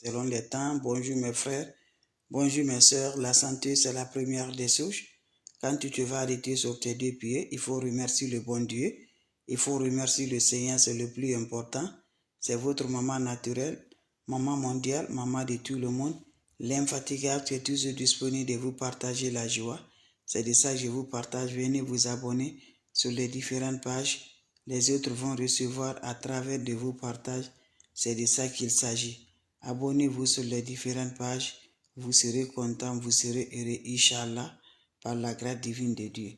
selon les temps. Bonjour mes frères, bonjour mes sœurs. La santé, c'est la première des choses. Quand tu te vas arrêter sur tes deux pieds, il faut remercier le bon Dieu. Il faut remercier le Seigneur, c'est le plus important. C'est votre maman naturelle, maman mondiale, maman de tout le monde. L'infatigable qui est toujours disponible de vous partager la joie. C'est de ça que je vous partage. Venez vous abonner sur les différentes pages. Les autres vont recevoir à travers de vos partages. C'est de ça qu'il s'agit. Abonnez-vous sur les différentes pages. Vous serez content, vous serez heureux, Inch'Allah, par la grâce divine de Dieu.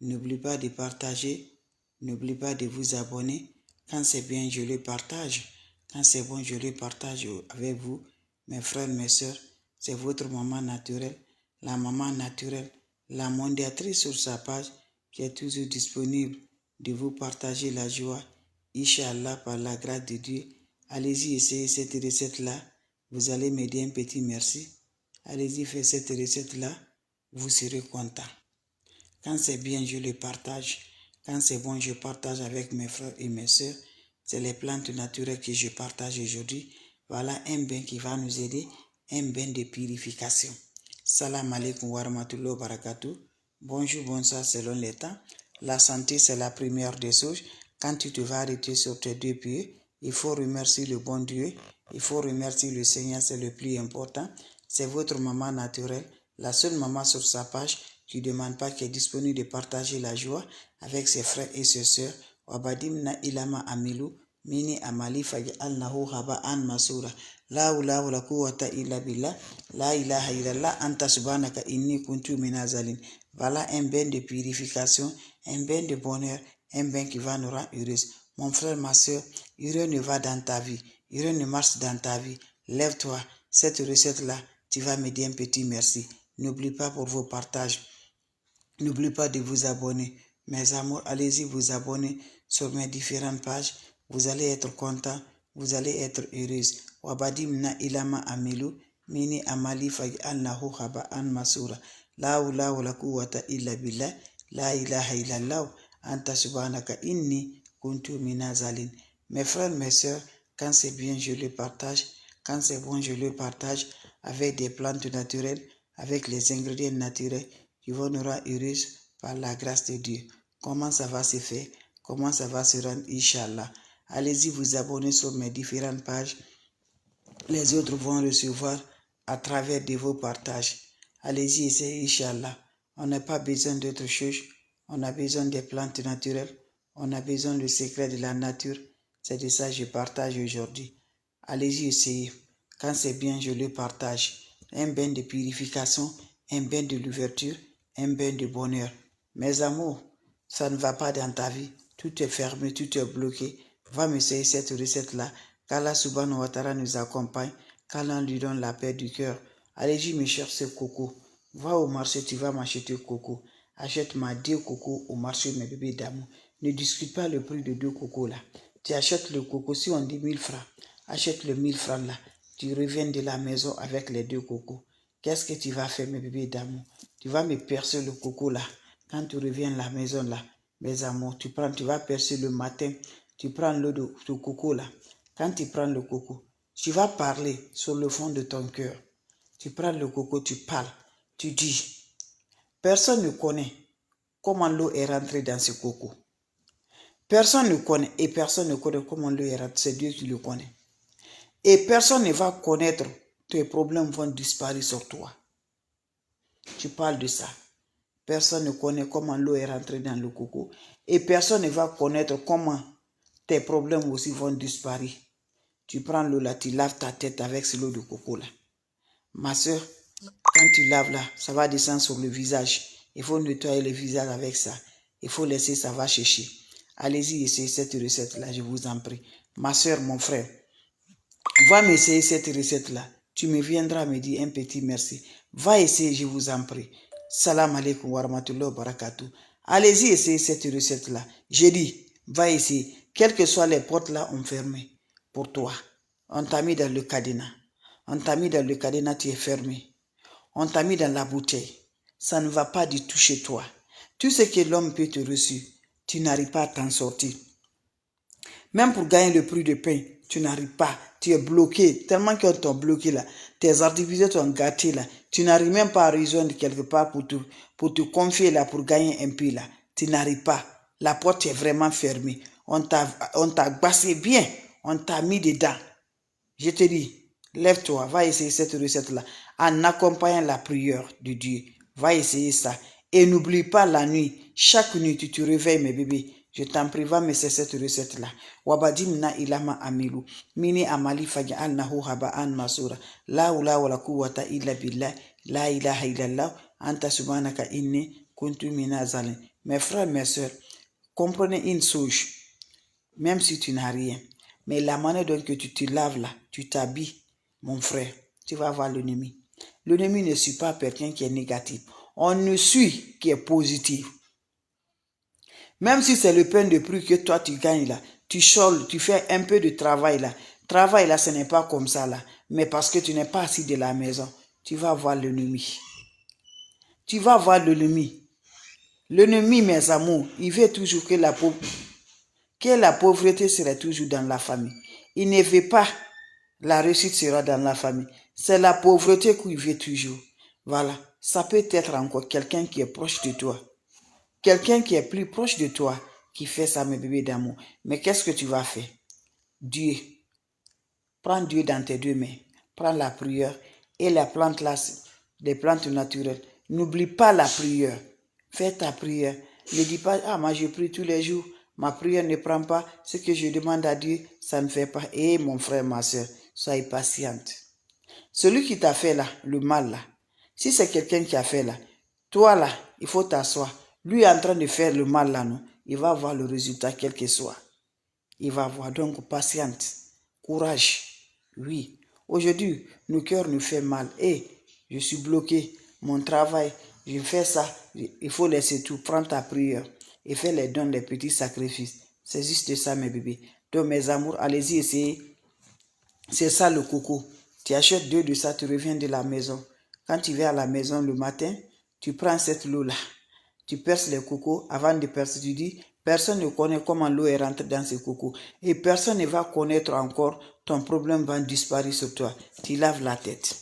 N'oubliez pas de partager. N'oubliez pas de vous abonner. Quand c'est bien, je le partage. Quand c'est bon, je le partage avec vous, mes frères, mes sœurs. C'est votre maman naturelle, la maman naturelle, la mondiatrice sur sa page qui est toujours disponible de vous partager la joie, Inch'Allah, par la grâce de Dieu. Allez-y, essayez cette recette-là. Vous allez m'aider un petit merci. Allez-y, faites cette recette-là. Vous serez content. Quand c'est bien, je le partage. Quand c'est bon, je partage avec mes frères et mes sœurs. C'est les plantes naturelles que je partage aujourd'hui. Voilà un bain qui va nous aider, un bain de purification. Salam alaikum wa rahmatullahi wa barakatuh. Bonjour, bonsoir selon les temps. La santé, c'est la première des choses. Quand tu te vas arrêter sur tes deux pieds, il faut remercier le bon Dieu. Il faut remercier le Seigneur, c'est le plus important. C'est votre maman naturelle, la seule maman sur sa page qui ne demande pas, qui est disponible de partager la joie avec ses frères et ses sœurs. Wabadimna ilama amilu mini amali faj'alnahu haba'an masura. La hawla wala quwwata illa billah. La ilaha illallah anta subhanaka inni kuntu minazalin. Voilà un bain de purification, un bain de bonheur, un bain qui va nous rendre heureux. Mon frère, ma soeur, heureux ne va dans ta vie, heureux ne marche dans ta vie. Lève-toi, cette recette-là, tu vas me dire un petit merci. N'oublie pas pour vos partages. N'oubliez pas de vous abonner. Mes amours, allez-y vous abonner sur mes différentes pages. Vous allez être content, vous allez être heureuse. Wabadimna ilama amilu mini amali faj'alnahu haba'an masura. La hawla wala quwwata illa billah. La ilaha illallah anta subhanaka inni kuntu minazalin. Mes frères, mes sœurs, quand c'est bien, je le partage. Quand c'est bon, je le partage avec des plantes naturelles, avec les ingrédients naturels qui vont nous rendre heureuses par la grâce de Dieu. Comment ça va se faire? Comment ça va se rendre, Inch'Allah? Allez-y vous abonner sur mes différentes pages. Les autres vont recevoir à travers de vos partages. Allez-y, essayez, Inch'Allah. On n'a pas besoin d'autre chose. On a besoin des plantes naturelles. On a besoin du secret de la nature. C'est de ça que je partage aujourd'hui. Allez-y, essayez. Quand c'est bien, je le partage. Un bain de purification, un bain de l'ouverture, un bain de bonheur. Mes amours, ça ne va pas dans ta vie. Tout est fermé, tout est bloqué. Va m'essayer cette recette-là. Qu'Allah subhanahu wa ta'ala nous accompagne. Qu'Allah lui donne la paix du cœur. Allez-y, me chercher coco. Va au marché, tu vas m'acheter coco. Achète-moi 2 cocos au marché, mes bébés d'amour. Ne discute pas le prix de 2 cocos là. Tu achètes le coco, si on dit 1000 francs, achète le 1000 francs là. Tu reviens de la maison avec les 2 cocos. Qu'est-ce que tu vas faire, mes bébés d'amour? Tu vas me percer le coco là. Quand tu reviens à la maison là, mes amours, tu vas percer le matin. Tu prends l'eau de coco là. Quand tu prends le coco, tu vas parler sur le fond de ton cœur. Tu prends le coco, tu parles. Tu dis, personne ne connaît comment l'eau est rentrée dans ce coco. Personne ne connaît et personne ne connaît comment l'eau est rentrée. C'est Dieu qui le connaît. Et personne ne va connaître. Tes problèmes vont disparaître sur toi. Tu parles de ça. Personne ne connaît comment l'eau est rentrée dans le coco. Et personne ne va connaître comment tes problèmes aussi vont disparaître. Tu prends l'eau là, tu laves ta tête avec ce l'eau de coco là. Ma soeur, quand tu laves là, ça va descendre sur le visage. Il faut nettoyer le visage avec ça. Il faut laisser, ça va sécher. Allez-y, essayez cette recette là, je vous en prie. Ma soeur, mon frère, va m'essayer cette recette là. Tu me viendras me dire un petit merci. Va essayer, je vous en prie. Salam alaikum wa rahmatullahi wa barakatuh. Allez-y, essayez cette recette là. J'ai dit, va essayer. Quelles que soient les portes là, on fermé pour toi. On t'a mis dans le cadenas. On t'a mis dans le cadenas, tu es fermé. On t'a mis dans la bouteille. Ça ne va pas du tout chez toi. Tout ce que l'homme peut te reçu, tu n'arrives pas à t'en sortir. Même pour gagner le prix de pain, Tu n'arrives pas. Tu es bloqué. Tellement qu'on t'a bloqué là. Tes activités t'ont gâté là. Tu n'arrives même pas à rejoindre quelque part pour te confier là, pour gagner un peu là. Tu n'arrives pas. La porte est vraiment fermée. On t'a bassé bien. On t'a mis dedans. Je te dis, lève-toi, va essayer cette recette-là en accompagnant la prière de Dieu. Va essayer ça. Et n'oublie pas la nuit. Chaque nuit, tu te réveilles, mes bébés. Je t'en prie, va me faire cette recette-là. Wabadimna ilama amilu. Mini amali faja al nahu haba an masura. La ula wala quwwata illa billah. La ilaha illallah. Anta subhanaka inni kuntu minazalin. Mes frères, mes soeurs, comprenez une chose. Même si tu n'as rien. Mais la manière dont que tu te laves là, tu t'habilles, mon frère, tu vas voir l'ennemi. L'ennemi ne suit pas quelqu'un qui est négatif. On ne suit qui est positif. Même si c'est le pain de prix que toi tu gagnes là, tu choles, tu fais un peu de travail là. Travail là, ce n'est pas comme ça là. Mais parce que tu n'es pas assis de la maison, tu vas voir l'ennemi. Tu vas voir l'ennemi. L'ennemi, mes amours, il veut toujours que la pauvreté serait toujours dans la famille. Il ne veut pas la réussite sera dans la famille. C'est la pauvreté qu'il veut toujours. Voilà. Ça peut être encore quelqu'un qui est proche de toi. Quelqu'un qui est plus proche de toi qui fait ça, mes bébés d'amour. Mais qu'est-ce que tu vas faire? Dieu. Prends Dieu dans tes deux mains. Prends la prière et les plantes naturelles. N'oublie pas la prière. Fais ta prière. Ne dis pas, ah, moi je prie tous les jours. Ma prière ne prend pas. Ce que je demande à Dieu, ça ne fait pas. Et mon frère, ma soeur, soyez patiente. Celui qui t'a fait là, le mal là, si c'est quelqu'un qui a fait là, toi là, il faut t'asseoir. Lui est en train de faire le mal là, non? Il va voir le résultat quel que soit. Il va voir. Donc, patiente. Courage. Oui. Aujourd'hui, nos cœurs nous font mal. Et je suis bloqué. Mon travail, je fais ça. Il faut laisser tout. Prends ta prière et fais les dons, les petits sacrifices. C'est juste ça, mes bébés. Donc, mes amours, allez-y, essayez. C'est ça le coco. Tu achètes 2 de ça, tu reviens de la maison. Quand tu vas à la maison le matin, tu prends cette l'eau-là. Tu perces les cocos. Avant de percer, tu dis, personne ne connaît comment l'eau est rentrée dans ces cocos. Et personne ne va connaître encore, ton problème va disparaître sur toi. Tu laves la tête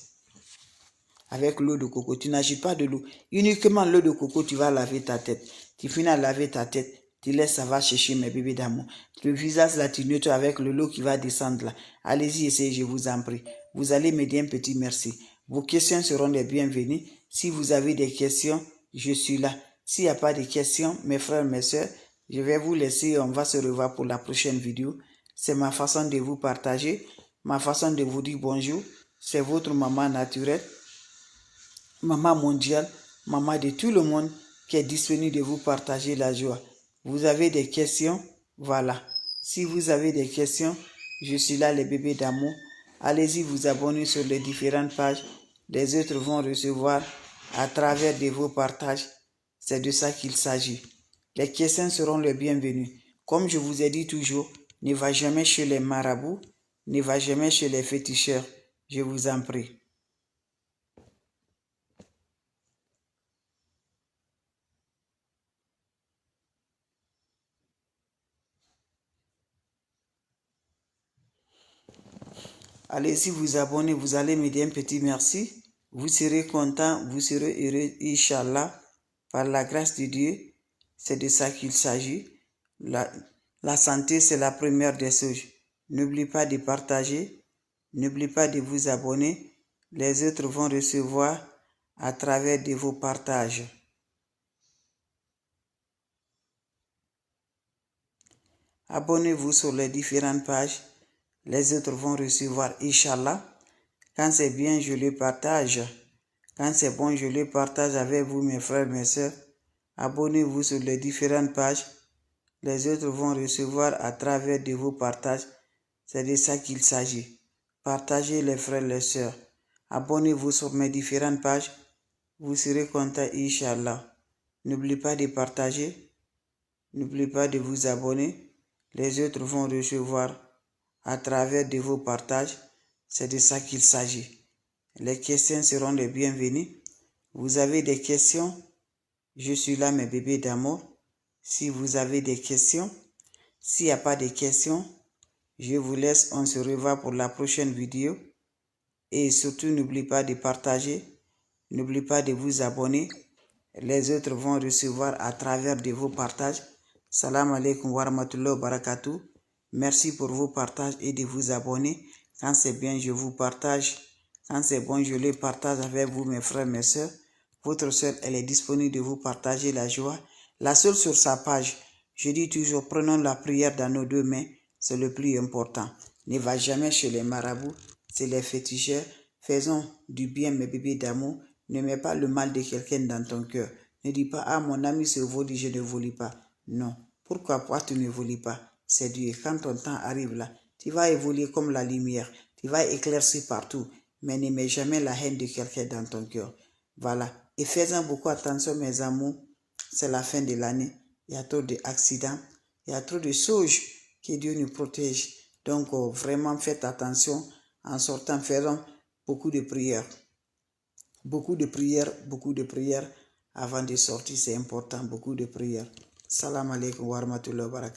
avec l'eau de coco. Tu n'agis pas de l'eau. Uniquement l'eau de coco, tu vas laver ta tête. Tu finis à laver ta tête. Tu laisses, ça va chercher mes bébés d'amour. Le visage là, tu nettoies avec le l'eau qui va descendre là. Allez-y, essayez, je vous en prie. Vous allez me dire un petit merci. Vos questions seront les bienvenues. Si vous avez des questions, je suis là. S'il n'y a pas de questions, mes frères, mes soeurs, je vais vous laisser. On va se revoir pour la prochaine vidéo. C'est ma façon de vous partager, ma façon de vous dire bonjour. C'est votre maman naturelle, maman mondiale, maman de tout le monde qui est disponible de vous partager la joie. Vous avez des questions? Voilà. Si vous avez des questions, je suis là, les bébés d'amour. Allez-y vous abonner sur les différentes pages. Les autres vont recevoir à travers de vos partages. C'est de ça qu'il s'agit. Les questions seront les bienvenues. Comme je vous ai dit toujours, ne va jamais chez les marabouts, ne va jamais chez les féticheurs. Je vous en prie. Allez-y vous abonner, vous allez me dire un petit merci. Vous serez content, vous serez heureux, Inch'Allah, par la grâce de Dieu. C'est de ça qu'il s'agit. La santé, c'est la première des choses. N'oubliez pas de partager, n'oubliez pas de vous abonner. Les autres vont recevoir à travers de vos partages. Abonnez-vous sur les différentes pages. Les autres vont recevoir, Inch'Allah. Quand c'est bien, je le partage. Quand c'est bon, je le partage avec vous, mes frères, mes soeurs. Abonnez-vous sur les différentes pages. Les autres vont recevoir à travers de vos partages. C'est de ça qu'il s'agit. Partagez les frères, les sœurs. Abonnez-vous sur mes différentes pages. Vous serez contents, Inch'Allah. N'oubliez pas de partager. N'oubliez pas de vous abonner. Les autres vont recevoir à travers de vos partages. C'est de ça qu'il s'agit. Les questions seront les bienvenues. Vous avez des questions? Je suis là, mes bébés d'amour. Si vous avez des questions, s'il n'y a pas de questions, Je vous laisse, on se revoit pour la prochaine vidéo. Et surtout, n'oubliez pas de partager. N'oubliez pas de vous abonner. Les autres vont recevoir à travers de vos partages. Salam alaikum wa rahmatullahi wa barakatuh. Merci pour vos partages et de vous abonner. Quand c'est bien, je vous partage. Quand c'est bon, je le partage avec vous, mes frères, mes soeurs. Votre soeur, elle est disponible de vous partager la joie. La seule sur sa page. Je dis toujours, prenons la prière dans nos 2 mains. C'est le plus important. Ne va jamais chez les marabouts. C'est les féticheurs. Faisons du bien, mes bébés d'amour. Ne mets pas le mal de quelqu'un dans ton cœur. Ne dis pas, ah, mon ami se volit, je ne volis pas. Non. Pourquoi tu ne volis pas? C'est Dieu. Quand ton temps arrive là, tu vas évoluer comme la lumière. Tu vas éclaircir partout. Mais ne mets jamais la haine de quelqu'un dans ton cœur. Voilà. Et faisons beaucoup attention, mes amours. C'est la fin de l'année. Il y a trop d'accidents. Il y a trop de choses. Que Dieu nous protège. Donc, vraiment, faites attention. En sortant, faisons beaucoup de prières. Beaucoup de prières avant de sortir, c'est important. Beaucoup de prières. Salam alaikum wa rahmatullahi wa barakatuh.